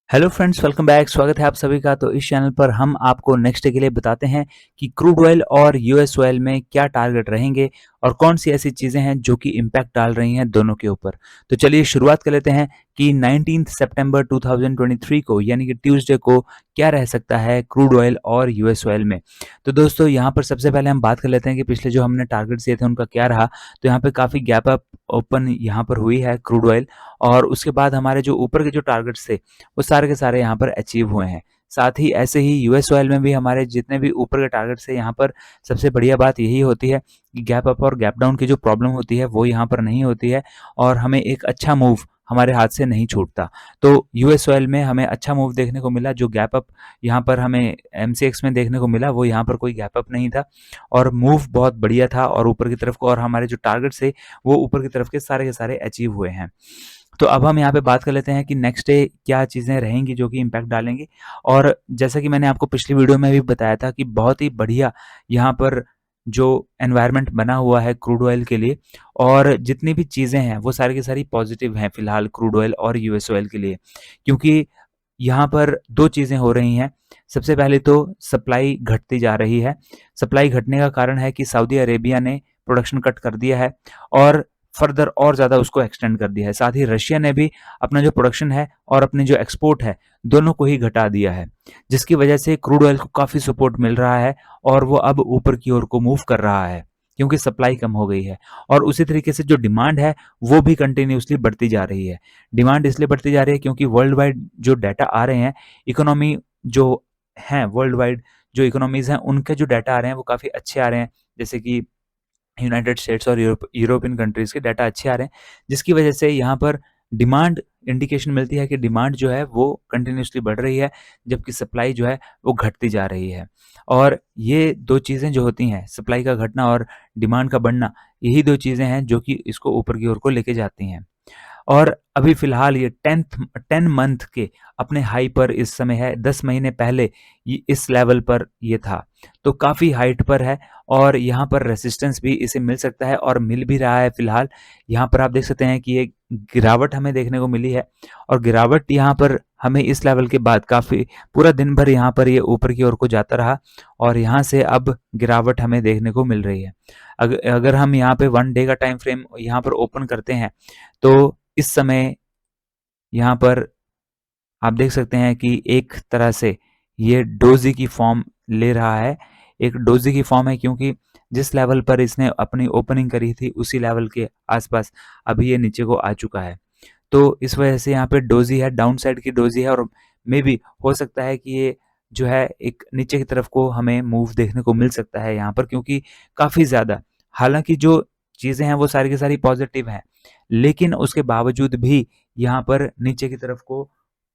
Hello friends, welcome back. स्वागत है आप सभी का। तो इस चैनल पर हम आपको नेक्स्ट डे के लिए बताते हैं कि क्रूड ऑयल और यूएस ऑयल में क्या टारगेट रहेंगे और कौन सी ऐसी चीज़ें हैं जो कि इम्पैक्ट डाल रही हैं दोनों के ऊपर। तो चलिए शुरुआत कर लेते हैं कि 19 सितंबर 2023 को यानी कि ट्यूसडे को क्या रह सकता है क्रूड ऑयल और यूएस ऑयल में। तो दोस्तों यहाँ पर सबसे पहले हम बात कर लेते हैं कि पिछले जो हमने टारगेट दिए थे उनका क्या रहा। तो यहाँ पे काफ़ी गैप अप ओपन यहाँ पर हुई है क्रूड ऑयल, और उसके बाद हमारे जो ऊपर के जो टारगेट्स थे वो सारे के सारे यहाँ पर अचीव हुए हैं। साथ ही ऐसे ही यूएस ऑयल में भी हमारे जितने भी ऊपर के टारगेट्स है, यहाँ पर सबसे बढ़िया बात यही होती है कि गैप अप और गैप डाउन की जो प्रॉब्लम होती है वो यहाँ पर नहीं होती है, और हमें एक अच्छा मूव हमारे हाथ से नहीं छूटता। तो यूएस ऑयल में हमें अच्छा मूव देखने को मिला। जो गैप अप यहाँ पर हमें एमसीएक्स में देखने को मिला वो यहाँ पर कोई गैप अप नहीं था, और मूव बहुत बढ़िया था और ऊपर की तरफ को, और हमारे जो टारगेट्स है वो ऊपर की तरफ के सारे अचीव हुए हैं। तो अब हम यहाँ पे बात कर लेते हैं कि नेक्स्ट डे क्या चीज़ें रहेंगी जो कि इम्पैक्ट डालेंगी। और जैसा कि मैंने आपको पिछली वीडियो में भी बताया था कि बहुत ही बढ़िया यहाँ पर जो एनवायरनमेंट बना हुआ है क्रूड ऑयल के लिए, और जितनी भी चीज़ें हैं वो सारी की सारी पॉजिटिव हैं फिलहाल क्रूड ऑयल और यूएस ऑयल के लिए। क्योंकि यहाँ पर दो चीज़ें हो रही हैं। सबसे पहले तो सप्लाई घटती जा रही है। सप्लाई घटने का कारण है कि सऊदी अरेबिया ने प्रोडक्शन कट कर दिया है और फर्दर और ज़्यादा उसको एक्सटेंड कर दिया है। साथ ही रशिया ने भी अपना जो प्रोडक्शन है और अपने जो एक्सपोर्ट है दोनों को ही घटा दिया है, जिसकी वजह से क्रूड ऑयल को काफ़ी सपोर्ट मिल रहा है और वो अब ऊपर की ओर को मूव कर रहा है क्योंकि सप्लाई कम हो गई है। और उसी तरीके से जो डिमांड है वो भी कंटिन्यूसली बढ़ती जा रही है। डिमांड इसलिए बढ़ती जा रही है क्योंकि वर्ल्ड वाइड जो डाटा आ रहे हैं, इकोनॉमी जो हैं वर्ल्ड वाइड जो इकोनॉमीज़ हैं उनके जो डाटा आ रहे हैं वो काफ़ी अच्छे आ रहे हैं। जैसे कि यूनाइटेड स्टेट्स और यूरोपियन कंट्रीज़ के डाटा अच्छे आ रहे हैं, जिसकी वजह से यहाँ पर डिमांड इंडिकेशन मिलती है कि डिमांड जो है वो कंटिन्यूसली बढ़ रही है, जबकि सप्लाई जो है वो घटती जा रही है। और ये दो चीज़ें जो होती हैं, सप्लाई का घटना और डिमांड का बढ़ना, यही दो चीज़ें हैं जो कि इसको ऊपर की ओर को लेके जाती हैं। और अभी फ़िलहाल ये 10 मंथ के अपने हाई पर इस समय है। 10 महीने पहले ये इस लेवल पर ये था, तो काफ़ी हाइट पर है, और यहाँ पर रेजिस्टेंस भी इसे मिल सकता है और मिल भी रहा है फ़िलहाल। यहाँ पर आप देख सकते हैं कि ये गिरावट हमें देखने को मिली है, और गिरावट यहाँ पर हमें इस लेवल के बाद काफ़ी पूरा दिन भर यहाँ पर ये ऊपर की ओर को जाता रहा, और यहाँ से अब गिरावट हमें देखने को मिल रही है। अगर हम यहाँ पे 1 डे का टाइम फ्रेम यहाँ पर ओपन करते हैं, तो इस समय यहाँ पर आप देख सकते हैं कि एक तरह से ये डोजी की फॉर्म ले रहा है। एक डोजी की फॉर्म है क्योंकि जिस लेवल पर इसने अपनी ओपनिंग करी थी उसी लेवल के आसपास अभी ये नीचे को आ चुका है। तो इस वजह से यहाँ पे डोजी है, डाउन साइड की डोजी है, और मे बी हो सकता है कि ये जो है एक नीचे की तरफ को हमें मूव देखने को मिल सकता है यहाँ पर, क्योंकि काफ़ी ज़्यादा, हालांकि जो चीज़ें हैं वो सारी की सारी पॉजिटिव हैं, लेकिन उसके बावजूद भी यहाँ पर नीचे की तरफ को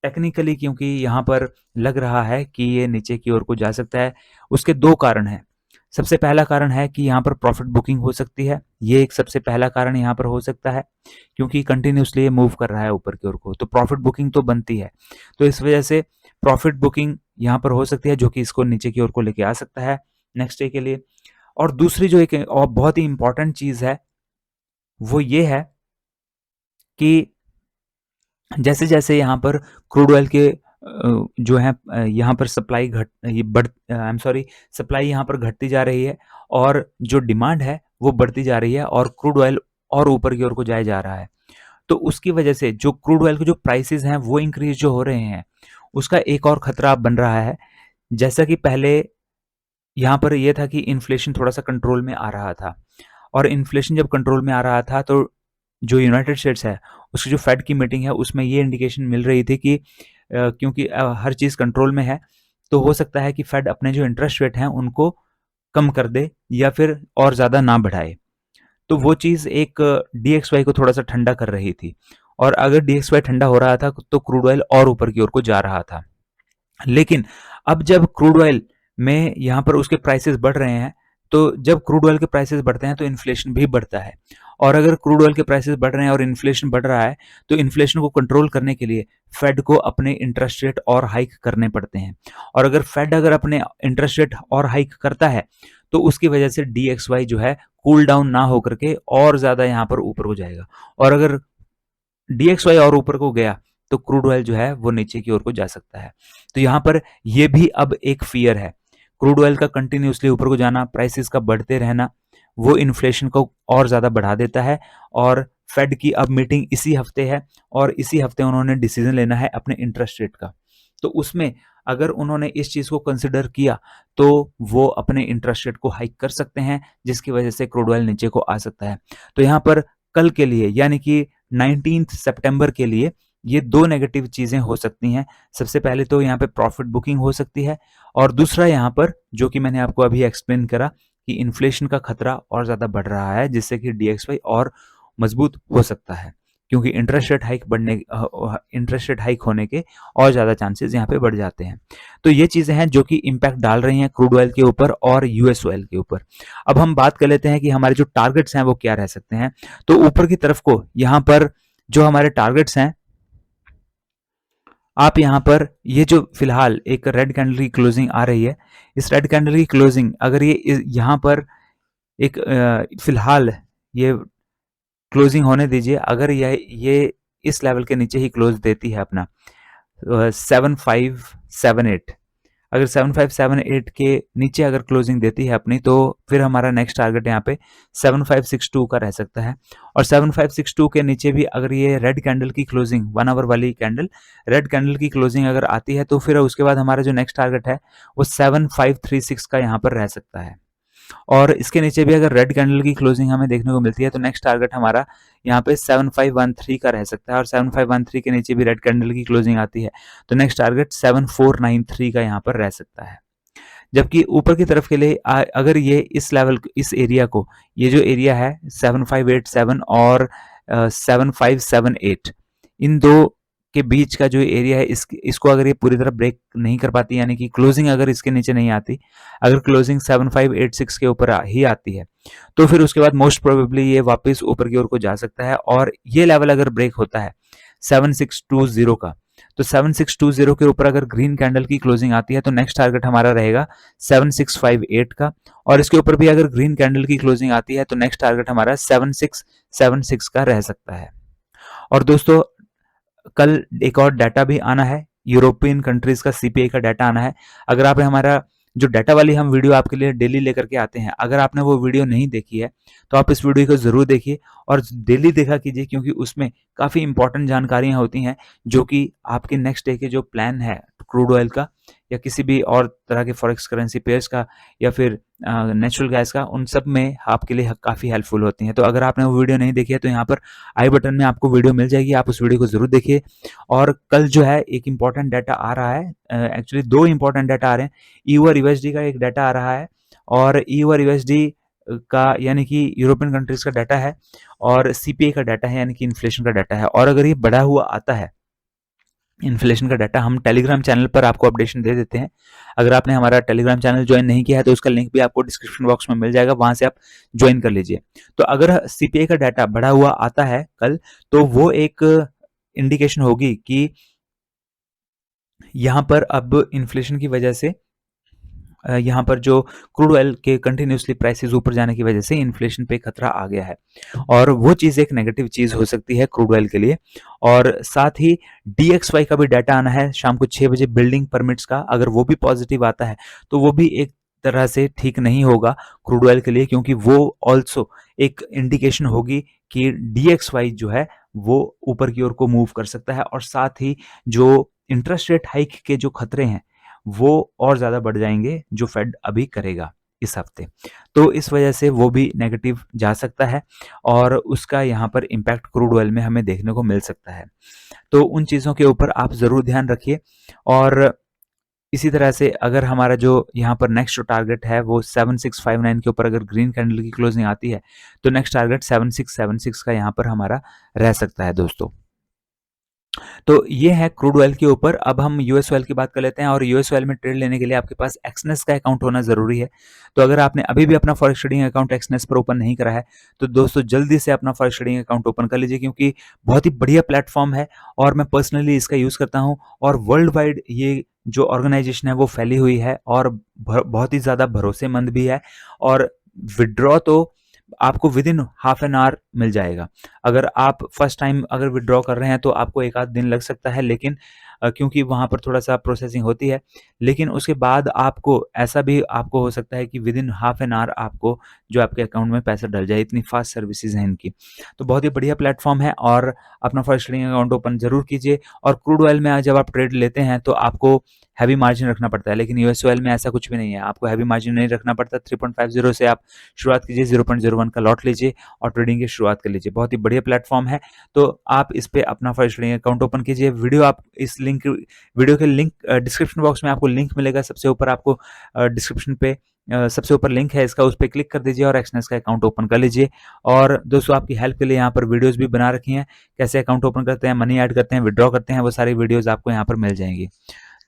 टेक्निकली, क्योंकि यहाँ पर लग रहा है कि ये नीचे की ओर को जा सकता है। उसके दो कारण हैं। सबसे पहला कारण है कि यहाँ पर प्रॉफिट बुकिंग हो सकती है। ये एक सबसे पहला कारण यहाँ पर हो सकता है, क्योंकि कंटिन्यूसली ये मूव कर रहा है ऊपर की ओर को, तो प्रॉफिट बुकिंग तो बनती है। तो इस वजह से प्रॉफिट बुकिंग यहाँ पर हो सकती है, जो कि इसको नीचे की ओर को लेके आ सकता है नेक्स्ट डे के लिए। और दूसरी जो एक और बहुत ही इंपॉर्टेंट चीज़ है वो ये है कि जैसे-जैसे यहाँ पर क्रूड ऑयल के जो है यहाँ पर सप्लाई घट ये बढ़ आई एम सॉरी सप्लाई यहाँ पर घटती जा रही है, और जो डिमांड है वो बढ़ती जा रही है, और क्रूड ऑयल और ऊपर की ओर को जाया जा रहा है। तो उसकी वजह से जो क्रूड ऑयल के जो प्राइसेज़ हैं वो इंक्रीज़ जो हो रहे हैं, उसका एक और खतरा अब बन रहा है। जैसा कि पहले यहाँ पर ये था कि इन्फ्लेशन थोड़ा-सा कंट्रोल में आ रहा था, और इन्फ्लेशन जब कंट्रोल में आ रहा था तो जो यूनाइटेड स्टेट्स है, उसकी जो फेड की मीटिंग है उसमें ये इंडिकेशन मिल रही थी कि क्योंकि हर चीज़ कंट्रोल में है, तो हो सकता है कि फेड अपने जो इंटरेस्ट रेट हैं उनको कम कर दे या फिर और ज़्यादा ना बढ़ाए। तो वो चीज़ एक डीएक्सवाई को थोड़ा-सा ठंडा कर रही थी, और अगर डीएक्सवाई ठंडा हो रहा था तो क्रूड ऑयल और ऊपर की ओर को जा रहा था। लेकिन अब जब क्रूड ऑयल में यहाँ पर उसके प्राइसेस बढ़ रहे हैं, तो जब क्रूड ऑयल के प्राइसेस बढ़ते हैं तो इन्फ्लेशन भी बढ़ता है, और अगर क्रूड ऑयल के प्राइसेस बढ़ रहे हैं और इन्फ्लेशन बढ़ रहा है, तो इन्फ्लेशन को कंट्रोल करने के लिए फेड को अपने इंटरेस्ट रेट और हाइक करने पड़ते हैं। और अगर फेड अपने इंटरेस्ट रेट और हाइक करता है, तो उसकी वजह से डीएक्सवाई जो है कूल डाउन ना होकर के और ज़्यादा यहाँ पर ऊपर को जाएगा, और अगर डीएक्सवाई और ऊपर को गया तो क्रूड ऑयल जो है वो नीचे की ओर को जा सकता है। तो यहाँ पर ये भी अब एक फियर है, क्रूड ऑयल का कंटिन्यूसली ऊपर को जाना, प्राइसेस का बढ़ते रहना, वो इन्फ्लेशन को और ज़्यादा बढ़ा देता है। और फेड की अब मीटिंग इसी हफ्ते है और इसी हफ्ते उन्होंने डिसीजन लेना है अपने इंटरेस्ट रेट का। तो उसमें अगर उन्होंने इस चीज़ को कंसिडर किया तो वो अपने इंटरेस्ट रेट को हाइक कर सकते हैं, जिसकी वजह से क्रूड ऑयल नीचे को आ सकता है। तो यहाँ पर कल के लिए यानी कि 19 सितंबर के लिए ये दो नेगेटिव चीज़ें हो सकती हैं। सबसे पहले तो यहाँ पे प्रॉफिट बुकिंग हो सकती है और दूसरा यहाँ पर जो कि मैंने आपको अभी एक्सप्लेन करा कि इन्फ्लेशन का खतरा और ज़्यादा बढ़ रहा है, जिससे कि DXY और मजबूत हो सकता है, क्योंकि इंटरेस्ट रेट हाइक होने के और ज़्यादा चांसेस यहाँ पे बढ़ जाते हैं। तो ये चीज़ें हैं जो कि इम्पैक्ट डाल रही हैं क्रूड ऑयल के ऊपर और US ऑयल के ऊपर। अब हम बात कर लेते हैं कि हमारे जो टारगेट्स हैं वो क्या रह सकते हैं। तो ऊपर की तरफ को यहाँ पर जो हमारे टारगेट्स हैं, आप यहाँ पर ये जो फिलहाल एक रेड कैंडल की क्लोजिंग आ रही है, इस रेड कैंडल की क्लोजिंग अगर ये यहाँ पर एक फिलहाल ये क्लोजिंग होने दीजिए, अगर ये इस लेवल के नीचे ही क्लोज देती है अपना 7578, अगर 7578 के नीचे अगर क्लोजिंग देती है अपनी, तो फिर हमारा नेक्स्ट टारगेट यहाँ पे 7562 का रह सकता है। और 7562 के नीचे भी अगर ये रेड कैंडल की क्लोजिंग, 1 आवर वाली कैंडल रेड कैंडल की क्लोजिंग अगर आती है, तो फिर उसके बाद हमारा जो नेक्स्ट टारगेट है वो 7536 का यहाँ पर रह सकता है। और इसके नीचे भी अगर रेड कैंडल की क्लोजिंग हमें देखने को मिलती है तो नेक्स्ट टारगेट हमारा यहाँ पे 7513 का रह सकता है। और 7513 के नीचे भी रेड कैंडल की क्लोजिंग आती है तो नेक्स्ट टारगेट 7493 का यहाँ पर रह सकता है। जबकि ऊपर की तरफ के लिए अगर ये इस लेवल, इस एरिया को, ये जो एरिया है 7587 और 7578, इन दो के बीच का जो एरिया है, इसको अगर ये पूरी तरह ब्रेक नहीं कर पाती, यानी कि क्लोजिंग अगर इसके नीचे नहीं आती, अगर क्लोजिंग 7586 के ऊपर ही आती है, तो फिर उसके बाद मोस्ट प्रोबेबली ये वापस ऊपर की ओर को जा सकता है। और ये लेवल अगर ब्रेक होता है 7620 का, तो 7620 के ऊपर अगर ग्रीन कैंडल की क्लोजिंग आती है तो नेक्स्ट टारगेट हमारा रहेगा 7658 का। और इसके ऊपर भी अगर ग्रीन कैंडल की क्लोजिंग आती है तो नेक्स्ट टारगेट हमारा 7676 का रह सकता है। और दोस्तों कल एक और डाटा भी आना है, यूरोपियन कंट्रीज का CPI का डाटा आना है। अगर आप हमारा जो डाटा वाली हम वीडियो आपके लिए डेली लेकर के आते हैं, अगर आपने वो वीडियो नहीं देखी है तो आप इस वीडियो को जरूर देखिए और डेली देखा कीजिए, क्योंकि उसमें काफ़ी इंपॉर्टेंट जानकारियां होती हैं जो कि आपके नेक्स्ट डे के जो प्लान है क्रूड ऑयल का या किसी भी और तरह के फॉरेक्स करेंसी पेयर्स का या फिर नेचुरल गैस का, उन सब में आपके लिए काफ़ी हेल्पफुल होती हैं। तो अगर आपने वो वीडियो नहीं देखी है तो यहाँ पर आई बटन में आपको वीडियो मिल जाएगी, आप उस वीडियो को जरूर देखिए। और कल जो है एक इम्पॉर्टेंट डाटा आ रहा है, एक्चुअली दो इम्पॉर्टेंट डाटा आ रहे हैं। EU और USD का एक डाटा आ रहा है और EU और USD का यानी कि यूरोपियन कंट्रीज का डाटा है और CPI का डाटा है यानी कि इन्फ्लेशन का डाटा है। और अगर ये बढ़ा हुआ आता है इन्फ्लेशन का डाटा, हम टेलीग्राम चैनल पर आपको अपडेशन दे देते हैं। अगर आपने हमारा टेलीग्राम चैनल ज्वाइन नहीं किया है तो उसका लिंक भी आपको डिस्क्रिप्शन बॉक्स में मिल जाएगा, वहां से आप ज्वाइन कर लीजिए। तो अगर CPI का डाटा बढ़ा हुआ आता है कल, तो वो एक इंडिकेशन होगी कि यहाँ पर अब इन्फ्लेशन की वजह से यहाँ पर जो क्रूड ऑयल के कंटिन्यूसली प्राइसेस ऊपर जाने की वजह से इन्फ्लेशन पे खतरा आ गया है और वो चीज़ एक नेगेटिव चीज़ हो सकती है क्रूड ऑयल के लिए। और साथ ही DXY का भी डाटा आना है शाम को 6 बजे, बिल्डिंग परमिट्स का, अगर वो भी पॉजिटिव आता है तो वो भी एक तरह से ठीक नहीं होगा क्रूड ऑयल के लिए, क्योंकि वो ऑल्सो एक इंडिकेशन होगी कि DXY जो है वो ऊपर की ओर को मूव कर सकता है। और साथ ही जो इंटरेस्ट रेट हाइक के जो खतरे हैं वो और ज़्यादा बढ़ जाएंगे जो फेड अभी करेगा इस हफ्ते, तो इस वजह से वो भी नेगेटिव जा सकता है और उसका यहाँ पर इम्पैक्ट क्रूड ऑयल में हमें देखने को मिल सकता है। तो उन चीज़ों के ऊपर आप ज़रूर ध्यान रखिए। और इसी तरह से अगर हमारा जो यहाँ पर नेक्स्ट जो टारगेट है वो 7659 के ऊपर अगर ग्रीन कैंडल की क्लोजिंग आती है तो नेक्स्ट टारगेट 7676 का यहाँ पर हमारा रह सकता है दोस्तों। तो ये है क्रूड ऑयल के ऊपर। अब हम US ऑयल की बात कर लेते हैं और US ऑयल में ट्रेड लेने के लिए आपके पास एक्सनेस का अकाउंट होना जरूरी है। तो अगर आपने अभी भी अपना फॉरेक्स ट्रेडिंग अकाउंट एक्सनेस पर ओपन नहीं करा है तो दोस्तों जल्दी से अपना फॉरेक्स ट्रेडिंग अकाउंट ओपन कर लीजिए, क्योंकि बहुत ही बढ़िया प्लेटफॉर्म है और मैं पर्सनली इसका यूज करता हूँ और वर्ल्ड वाइड ये जो ऑर्गेनाइजेशन है वो फैली हुई है और बहुत ही ज्यादा भरोसेमंद भी है। और विड्रॉ तो आपको within half an hour मिल जाएगा। अगर आप फर्स्ट टाइम अगर विड्रॉ कर रहे हैं तो आपको 1 आध दिन लग सकता है, लेकिन क्योंकि वहाँ पर थोड़ा-सा प्रोसेसिंग होती है, लेकिन उसके बाद आपको ऐसा भी आपको हो सकता है कि with in half an our आपको जो आपके अकाउंट में पैसा डल जाए, इतनी फास्ट सर्विसेज़ हैं इनकी। तो बहुत ही बढ़िया प्लेटफ़ॉर्म है और अपना फर्स्ट ट्रेडिंग अकाउंट ओपन ज़रूर कीजिए। और क्रूड ऑयल में जब आप ट्रेड लेते हैं तो आपको हैवी मार्जिन रखना पड़ता है, लेकिन यूएस ऑयल में ऐसा कुछ भी नहीं है, आपको हैवी मार्जिन नहीं रखना पड़ता। 3.50 से आप शुरुआत कीजिए, 0.01 का लॉट लीजिए और ट्रेडिंग की शुरुआत कर लीजिए। बहुत ही बढ़िया प्लेटफ़ॉर्म है, तो आप इस पे अपना फर्स्ट ट्रेडिंग अकाउंट ओपन कीजिए। वीडियो के लिंक डिस्क्रिप्शन बॉक्स में आपको लिंक मिलेगा, सबसे ऊपर आपको डिस्क्रिप्शन पे सबसे ऊपर लिंक है इसका, उस पे क्लिक कर दीजिए और एक्सनेस का अकाउंट ओपन कर लीजिए। और दोस्तों आपकी हेल्प के लिए यहाँ पर वीडियोज़ भी बना रखी हैं, कैसे अकाउंट ओपन करते हैं, मनी ऐड करते हैं, विथड्रॉ करते हैं, वो सारी वीडियोज़ आपको यहाँ पर मिल जाएँगी।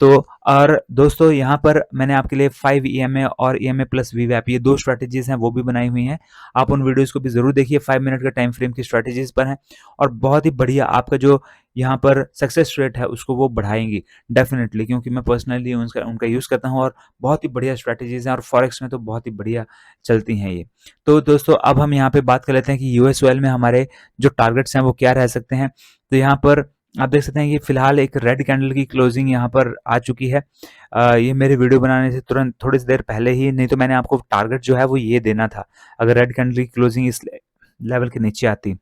तो और दोस्तों यहाँ पर मैंने आपके लिए 5 ईएमए और ईएमए प्लस वीवैप, ये 2 स्ट्रैटेजीज़ हैं वो भी बनाई हुई हैं। आप उन वीडियोज़ को भी ज़रूर देखिए, 5 मिनट का टाइम फ्रेम की स्ट्रैटेजीज़ पर हैं और बहुत ही बढ़िया आपका जो यहाँ पर सक्सेस रेट है उसको वो बढ़ाएँगी डेफ़िनेटली, क्योंकि मैं पर्सनली उनका यूज़ करता हूँ और बहुत ही बढ़िया स्ट्रैटेजीज़ हैं और फॉरेक्स में तो बहुत ही बढ़िया चलती हैं ये। तो दोस्तों अब हम यहाँ पे बात कर लेते हैं कि यूएस ऑयल में हमारे जो टारगेट्स हैं वो क्या रह सकते हैं। तो यहाँ पर आप देख सकते हैं कि फिलहाल एक रेड कैंडल की क्लोजिंग यहाँ पर आ चुकी है। ये मेरे वीडियो बनाने से तुरंत थोड़ी सी देर पहले ही, नहीं तो मैंने आपको टारगेट जो है वो ये देना था, अगर रेड कैंडल की क्लोजिंग इस लेवल के नीचे आती।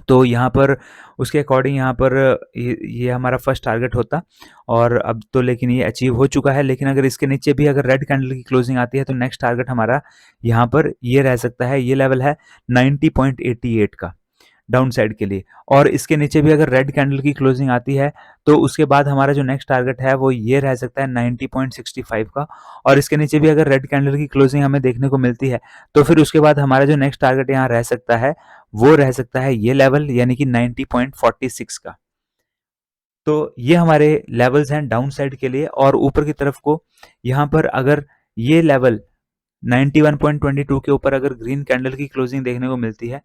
तो यहाँ पर उसके अकॉर्डिंग यहाँ पर ये हमारा फर्स्ट टारगेट होता और अब तो लेकिन ये अचीव हो चुका है। लेकिन अगर इसके नीचे भी अगर रेड कैंडल की क्लोजिंग आती है तो नेक्स्ट टारगेट हमारा यहाँ पर ये रह सकता है, ये लेवल है 90.88 का डाउन साइड के लिए। और इसके नीचे भी अगर रेड कैंडल की क्लोजिंग आती है तो उसके बाद हमारा जो नेक्स्ट टारगेट है वो ये रह सकता है 90.65 का। और इसके नीचे भी अगर रेड कैंडल की क्लोजिंग हमें देखने को मिलती है तो फिर उसके बाद हमारा जो नेक्स्ट टारगेट यहाँ रह सकता है वो रह सकता है ये लेवल, यानी कि 90.46 का। तो ये हमारे लेवल्स हैं डाउन साइड के लिए। और ऊपर की तरफ को यहाँ पर अगर ये लेवल 91.22 के ऊपर अगर ग्रीन कैंडल की क्लोजिंग देखने को मिलती है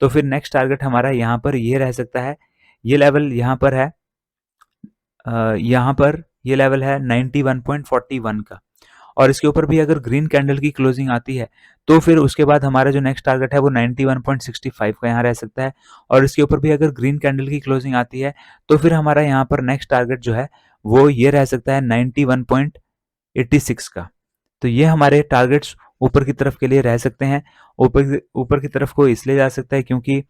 तो फिर नेक्स्ट टारगेट हमारा यहाँ पर ये रह सकता है, ये लेवल यहाँ पर है, यहाँ पर ये लेवल है 91.41 का। और इसके ऊपर भी अगर ग्रीन कैंडल की क्लोजिंग आती है तो फिर उसके बाद हमारा जो नेक्स्ट टारगेट है वो 91.65 का यहाँ रह सकता है। और इसके ऊपर भी अगर ग्रीन कैंडल की क्लोजिंग आती है तो फिर हमारा यहाँ पर नेक्स्ट टारगेट जो है वो ये रह सकता है 91.86 का। तो ये हमारे टारगेट्स ऊपर की तरफ के लिए रह सकते हैं। ऊपर की तरफ को इसलिए जा सकता है क्योंकि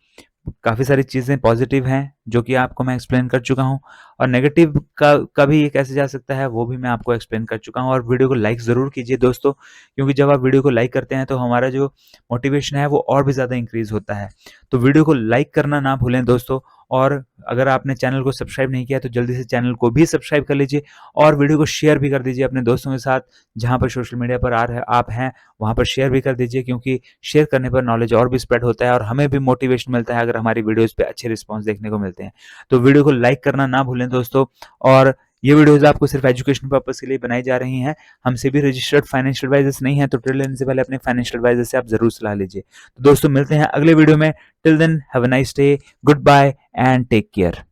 काफ़ी सारी चीज़ें पॉजिटिव हैं जो कि आपको मैं एक्सप्लेन कर चुका हूँ, और नेगेटिव का भी ये कैसे जा सकता है वो भी मैं आपको एक्सप्लेन कर चुका हूँ। और वीडियो को लाइक ज़रूर कीजिए दोस्तों, क्योंकि जब आप वीडियो को लाइक करते हैं तो हमारा जो मोटिवेशन है वो और भी ज़्यादा इंक्रीज़ होता है। तो वीडियो को लाइक करना ना भूलें दोस्तों। और अगर आपने चैनल को सब्सक्राइब नहीं किया तो जल्दी से चैनल को भी सब्सक्राइब कर लीजिए और वीडियो को शेयर भी कर दीजिए अपने दोस्तों के साथ, जहाँ पर सोशल मीडिया पर आप हैं वहाँ पर शेयर भी कर दीजिए, क्योंकि शेयर करने पर नॉलेज और भी स्प्रेड होता है और हमें भी मोटिवेशन मिलता है अगर हमारी वीडियोस पे अच्छे रिस्पांस देखने को मिलते हैं। तो वीडियो को लाइक करना ना भूलें दोस्तों। और ये वीडियोस आपको सिर्फ एजुकेशन पर्पस के लिए बनाई जा रही हैं, हमसे भी रजिस्टर्ड फाइनेंशियल एडवाइजर्स नहीं है, तो ट्रेड लेने से पहले अपने फाइनेंशियल एडवाइजर से आप जरूर सलाह लीजिए। तो दोस्तों मिलते हैं अगले वीडियो में। Till then have a nice day, good bye and take care.